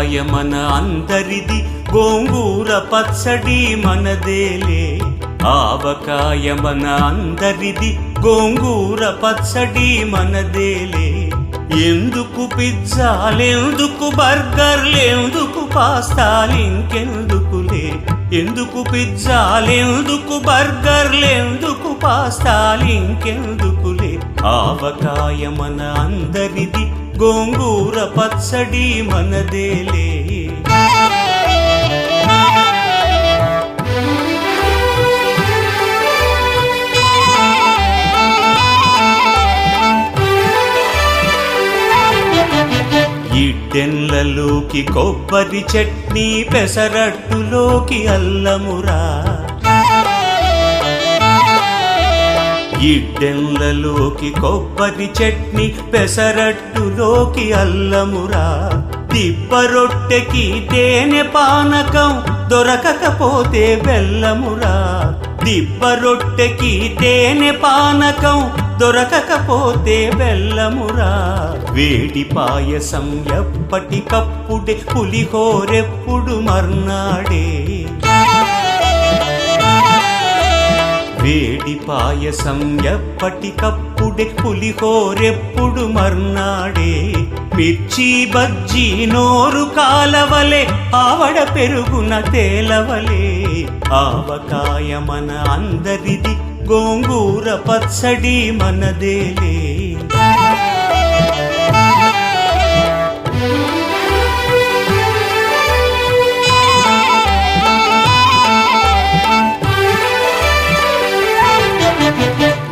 ఆవకాయ మన అందరిది, గోంగూర పచ్చడి మనదేలే. ఆవకాయ మన అందరిది, గోంగూర పచ్చడి మనదేలే. ఎందుకు పిజ్జాలెందుకు బర్గర్లెందుకు పాస్తాలింకెందుకులే. ఎందుకు పిజ్జాలెందుకు బర్గర్లెందుకు పాస్తాలింకెందుకులే. ఆవకాయ మన అందరిది, గోంగూర పచ్చడి మనదేలే. ఇడ్డెన్లలోకి కొబ్బరి చట్నీ, పెసరట్టులోకి అల్లమురా. ఇడ్డెన్లలోకి కొబ్బరి చట్నీ, పెసరట్టులోకి అల్లమురా. దిబ్బ రొట్టెకి తేనె పానకం, దొరకకపోతే బెల్లమురా. దిబ్బ రొట్టెకి తేనె పానకం, దొరకకపోతే బెల్లమురా. వేడి పాయసం ఎప్పటికప్పుడే, పులిహోరెప్పుడు మర్నాడే. వేడి పాయసం ఎప్పటికప్పుడే, పులిహోరెప్పుడు మర్నాడే. మిర్చి బజ్జీ నోరు కాలవలే, ఆవడ పెరుగున తేలవలే. ఆవకాయ మన అందరిది, గోంగూర పచ్చడి మనదేలే.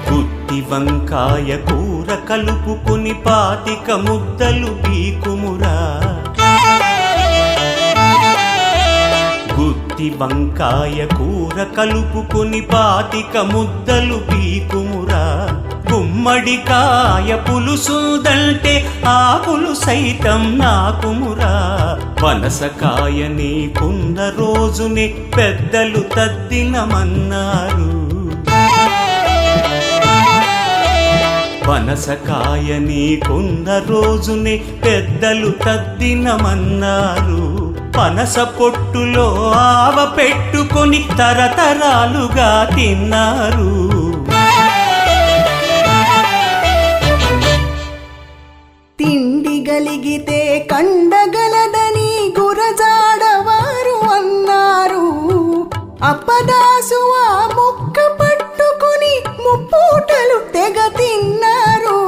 గుత్తి వంకాయ కూర కలుపుకుని 25 ముద్దలు పీకుమురా. గుత్తి వంకాయ కూర కలుపుకుని 25 ముద్దలు పీకుమురా. గుమ్మడికాయ పులుసుదంటే ఆ పులుసైతం నాకుమురా. పనసకాయ నీకున్న రోజునే పెద్దలు తద్దినమన్నారు. పనసకాయ నీకున్న రోజునే పెద్దలు తద్దినమన్నారు. పనస పొట్టులో ఆవ పెట్టుకొని తరతరాలుగా తిన్నారు. తిండి గలిగితే కండగలదని గురజాడవారు అన్నారు. అప్పదాసు ఆ ముక్క పట్టుకొని ముప్పూటలు తెగ తిన్నారు.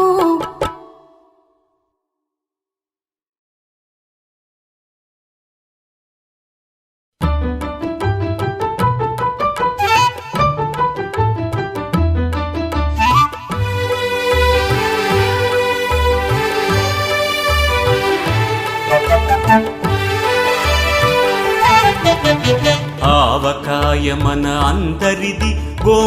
ఆవకాయ మన అందరిది, గో